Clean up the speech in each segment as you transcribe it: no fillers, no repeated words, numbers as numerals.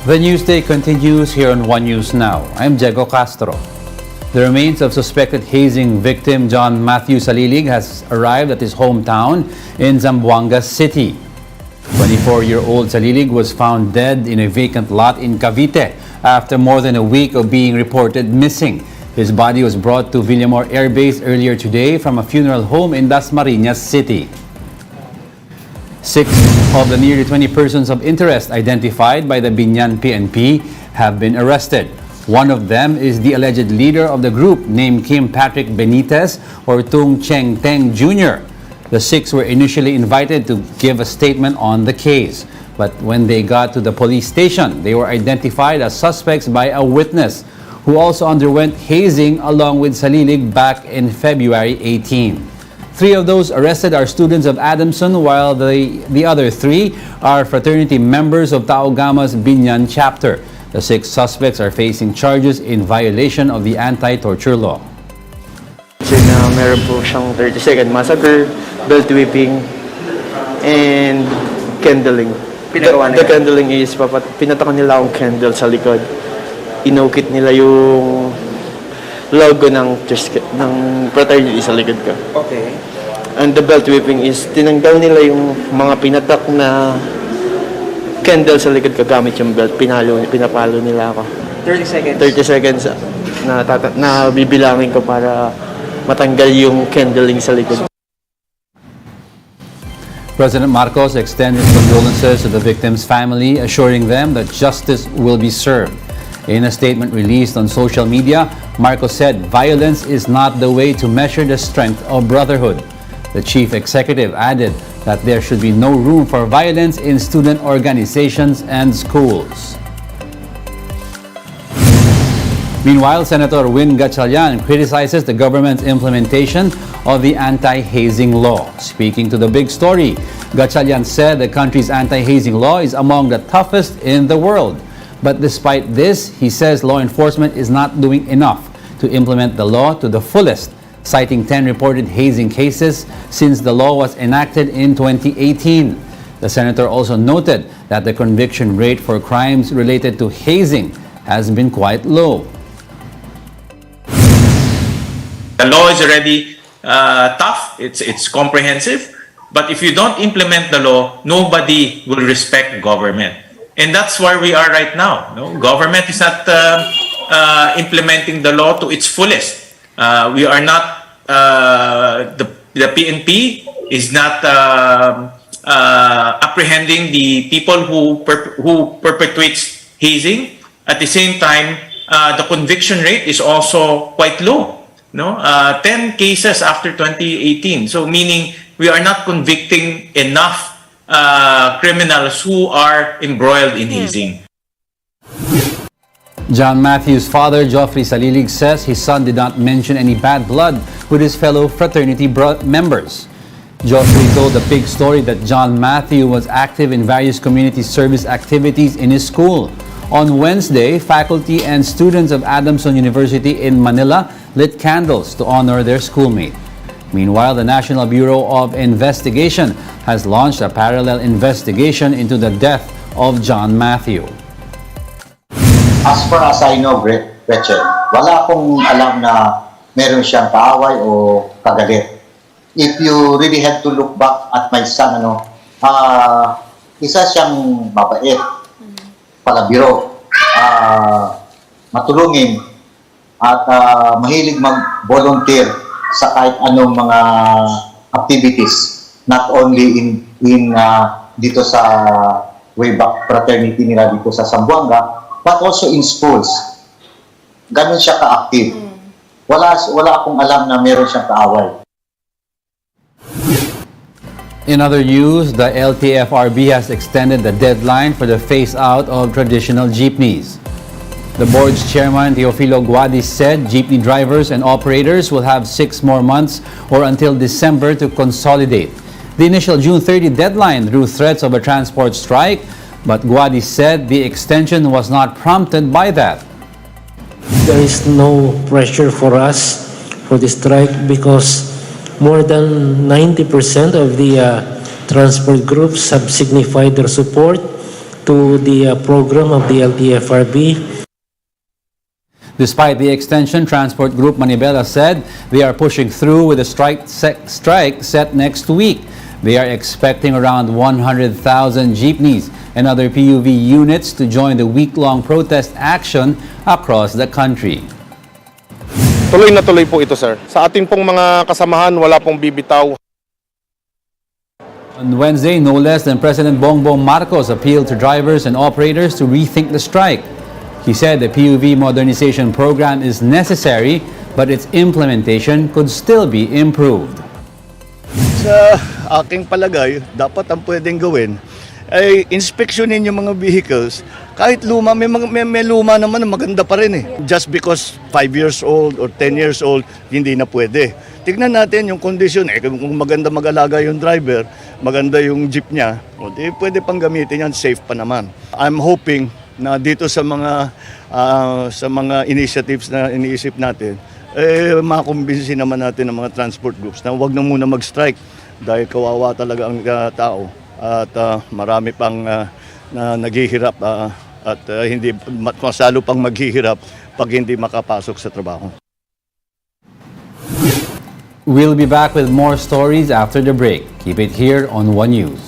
The Newsday continues here on One News Now. I'm Diego Castro. The remains of suspected hazing victim John Matthew Salilig has arrived at his hometown in Zamboanga City. 24-year-old Salilig was found dead in a vacant lot in Cavite after more than a week of being reported missing. His body was brought to Villamor Air Base earlier today from a funeral home in Dasmariñas City. 6 of the nearly 20 persons of interest identified by the Biñan PNP have been arrested. One of them is the alleged leader of the group named Kim Patrick Benitez or Tung Cheng Teng Jr. The 6 were initially invited to give a statement on the case, but when they got to the police station, they were identified as suspects by a witness who also underwent hazing along with Salilig back in February 18. 3 of those arrested are students of Adamson, while the other 3 are fraternity members of Tau Gama's Biñan chapter. The 6 suspects are facing charges in violation of the anti-torture law. Kasi na meron po siyang 30-second massacre, belt whipping, and candling. The candling is, pinatakan nila akong candle sa likod. Inukit nila yung logo ng fraternity sa likod ko. Okay. And the belt whipping is, tinanggal nila yung mga pinatak na candle sa likod ko gamit yung belt. Pinapalo nila ako. 30 seconds. 30 seconds na bibilangin ko para matanggal yung candling sa likod. President Marcos extended condolences to the victims' family, assuring them that justice will be served. In a statement released on social media, Marcos said violence is not the way to measure the strength of brotherhood. The chief executive added that there should be no room for violence in student organizations and schools. Meanwhile, Senator Win Gatchalian criticizes the government's implementation of the anti-hazing law. Speaking to The Big Story, Gatchalian said the country's anti-hazing law is among the toughest in the world. But despite this, he says law enforcement is not doing enough to implement the law to the fullest, citing 10 reported hazing cases since the law was enacted in 2018. The senator also noted that the conviction rate for crimes related to hazing has been quite low. The law is already tough, it's comprehensive, but if you don't implement the law, nobody will respect government. And that's where we are right now. No? Government is not implementing the law to its fullest. We are not, the PNP is not apprehending the people who perpetuates hazing. At the same time, the conviction rate is also quite low. No, 10 cases after 2018. So meaning we are not convicting enough criminals who are embroiled in hazing. John Matthew's father, Geoffrey Salilig, says his son did not mention any bad blood with his fellow fraternity members. Geoffrey told The Big Story that John Matthew was active in various community service activities in his school. On Wednesday, faculty and students of Adamson University in Manila lit candles to honor their schoolmate. Meanwhile, the National Bureau of Investigation has launched a parallel investigation into the death of John Matthew. As far as I know, Gretchen, wala akong alam na meron siyang kaaway o kagalit. If you really had to look back at my son, isa siyang mabait, palabiro, matulungin, at mahilig mag-volunteer sa kahit anong mga activities, not only in dito sa Wayback Fraternity nila dito sa Zamboanga, but also in schools. Ganun siya ka-active. Wala akong alam na meron siyang kaaway. In other news, the LTFRB has extended the deadline for the phase-out of traditional jeepneys. The board's chairman, Teofilo Guadis, said jeepney drivers and operators will have 6 more months or until December to consolidate. The initial June 30 deadline drew threats of a transport strike, but Guadis said the extension was not prompted by that. There is no pressure for us for the strike because more than 90% of the transport groups have signified their support to the program of the LTFRB. Despite the extension, Transport Group Manibela said they are pushing through with a strike set next week. They are expecting around 100,000 jeepneys and other PUV units to join the week-long protest action across the country. Tuloy na tuloy po ito, sir. Sa ating pong mga kasamahan, wala pong bibitaw. On Wednesday, no less than President Bongbong Marcos appealed to drivers and operators to rethink the strike. He said the PUV modernization program is necessary, but its implementation could still be improved. Sa aking palagay, dapat ang pwedeng gawin ay inspeksyonin yung mga vehicles. Kahit luma, may luma naman na maganda pa rin eh. Just because 5 years old or 10 years old, hindi na pwede. Tignan natin yung kondisyon. Kung maganda mag-alaga yung driver, maganda yung jeep niya, pwede pang gamitin yan, safe pa naman. I'm hoping na dito sa mga initiatives na iniisip natin, makumbinsi naman natin ng mga transport groups na huwag na muna mag-strike dahil kawawa talaga ang tao at marami pang na naghihirap at hindi masalo pang maghihirap pag hindi makapasok sa trabaho. We'll be back with more stories after the break. Keep it here on One News.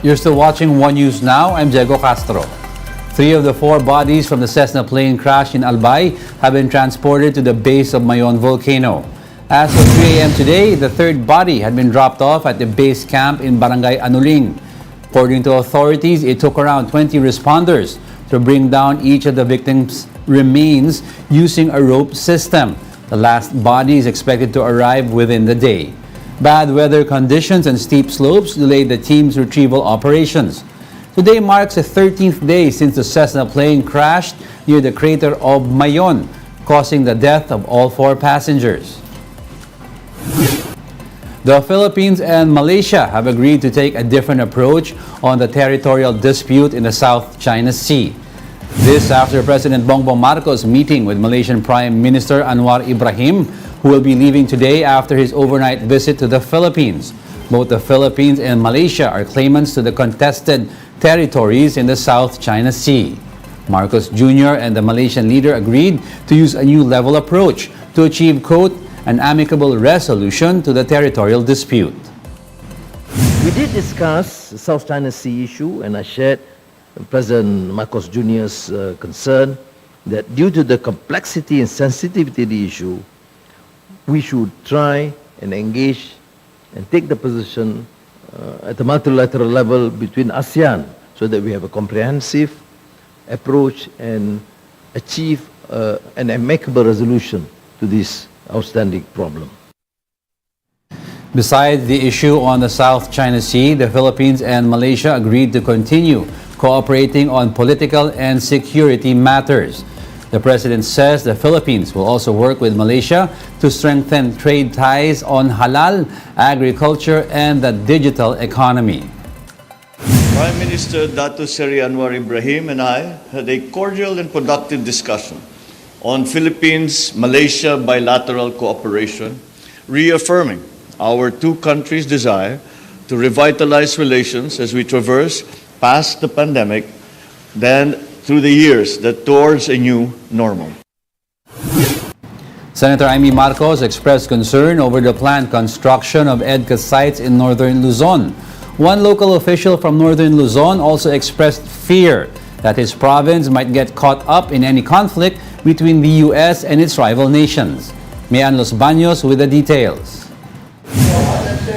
You're still watching One News Now. I'm Diego Castro. 3 of the 4 bodies from the Cessna plane crash in Albay have been transported to the base of Mayon volcano. As of 3 a.m. today, the 3rd body had been dropped off at the base camp in Barangay Anuling. According to authorities, it took around 20 responders to bring down each of the victims' remains using a rope system. The last body is expected to arrive within the day. Bad weather conditions and steep slopes delayed the team's retrieval operations. Today marks the 13th day since the Cessna plane crashed near the crater of Mayon, causing the death of all 4 passengers. The Philippines and Malaysia have agreed to take a different approach on the territorial dispute in the South China Sea. This after President Bongbong Marcos meeting with Malaysian Prime Minister Anwar Ibrahim, who will be leaving today after his overnight visit to the Philippines. Both the Philippines and Malaysia are claimants to the contested territories in the South China Sea. Marcos Jr. and the Malaysian leader agreed to use a new level approach to achieve, quote, an amicable resolution to the territorial dispute. We did discuss the South China Sea issue, and I shared President Marcos Jr.'s concern that due to the complexity and sensitivity of the issue, we should try and engage and take the position at the multilateral level between ASEAN so that we have a comprehensive approach and achieve an amicable resolution to this outstanding problem. Besides the issue on the South China Sea, the Philippines and Malaysia agreed to continue cooperating on political and security matters. The president says the Philippines will also work with Malaysia to strengthen trade ties on halal, agriculture, and the digital economy. Prime Minister Dato Seri Anwar Ibrahim and I had a cordial and productive discussion on Philippines-Malaysia bilateral cooperation, reaffirming our two countries' desire to revitalize relations as we traverse past the pandemic, then through the years that towards a new normal. Senator Amy Marcos expressed concern over the planned construction of EDCA sites in northern Luzon. One local official from northern Luzon also expressed fear that his province might get caught up in any conflict between the U.S. and its rival nations. Mian Los Baños with the details.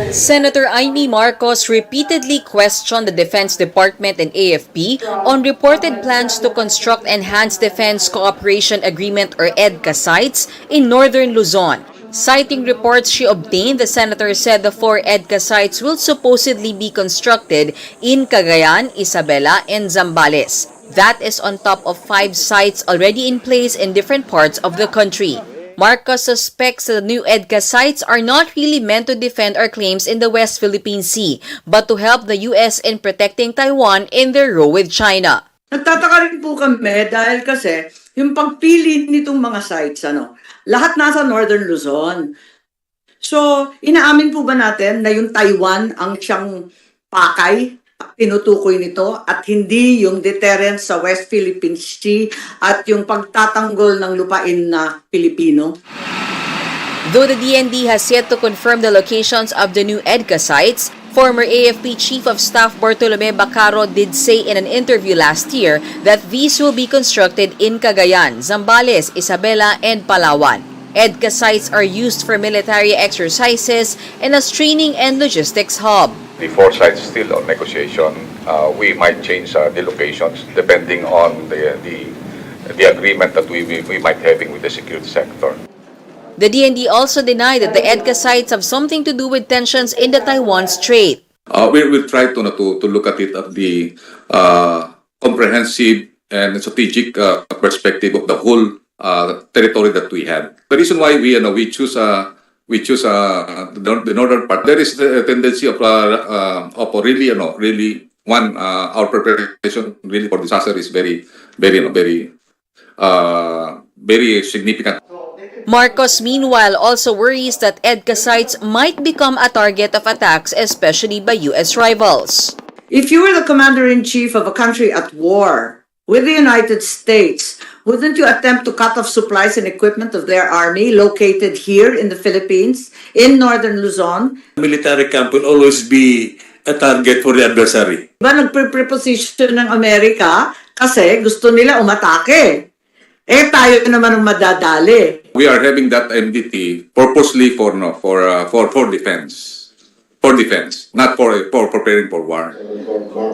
Senator Amy Marcos repeatedly questioned the Defense Department and AFP on reported plans to construct Enhanced Defense Cooperation Agreement or EDCA sites in northern Luzon. Citing reports she obtained, the senator said the 4 EDCA sites will supposedly be constructed in Cagayan, Isabela, and Zambales. That is on top of 5 sites already in place in different parts of the country. Marcos suspects the new EDCA sites are not really meant to defend our claims in the West Philippine Sea, but to help the U.S. in protecting Taiwan in their row with China. Nagtataka rin po kami dahil kasi yung pagpili nitong mga sites, lahat nasa Northern Luzon. So, inaamin po ba natin na yung Taiwan ang siyang pakay, tinutukoy nito, at hindi yung deterrence sa West Philippine Sea at yung pagtatanggol ng lupain na Pilipino? Though the DND has yet to confirm the locations of the new EDCA sites, former AFP Chief of Staff Bartolome Bacaro did say in an interview last year that these will be constructed in Cagayan, Zambales, Isabela, and Palawan. EDCA sites are used for military exercises and as training and logistics hub. The 4 sites still on negotiation. We might change the locations depending on the agreement that we might having with the security sector. The DND also denied that the EDCA sites have something to do with tensions in the Taiwan Strait. We'll try to look at it at the comprehensive and strategic perspective of the whole territory that we have. The reason why we choose the northern part, there is a tendency of really our preparation really for disaster is very significant. Marcos, meanwhile, also worries that EDCA sites might become a target of attacks, especially by U.S. rivals. If you were the commander-in-chief of a country at war with the United States, wouldn't you attempt to cut off supplies and equipment of their army located here in the Philippines, in northern Luzon? Military camp will always be a target for the adversary. Diba nagpe-preposition ng Amerika kasi gusto nila umatake? Tayo naman ang madadali. We are having that MDT purposely for defense. For defense, not for preparing for war.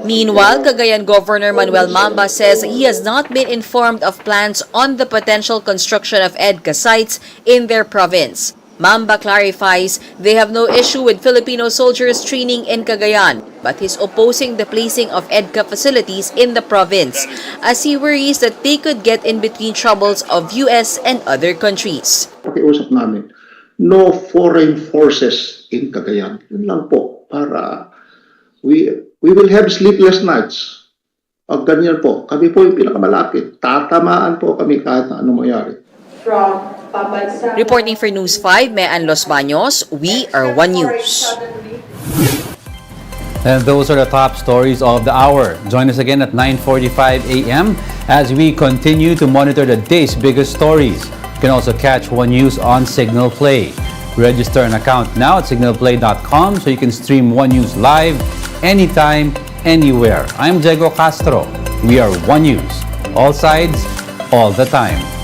Meanwhile, Cagayan Governor Manuel Mamba says he has not been informed of plans on the potential construction of EDCA sites in their province. Mamba clarifies they have no issue with Filipino soldiers training in Cagayan, but he's opposing the placing of EDCA facilities in the province as he worries that they could get in between troubles of U.S. and other countries. Pakiusap namin, no foreign forces in Cagayan. Yun lang po, para we will have sleepless nights. Pag ganyan po, kami po yung pinakamalapit. Tatamaan po kami kahit na anong mangyari. From Reporting for News 5, Mean Los Baños, we are One News. And those are the top stories of the hour. Join us again at 9:45 a.m. as we continue to monitor the day's biggest stories. You can also catch One News on Signal Play. Register an account now at signalplay.com so you can stream One News live anytime, anywhere. I'm Diego Castro. We are One News. All sides, all the time.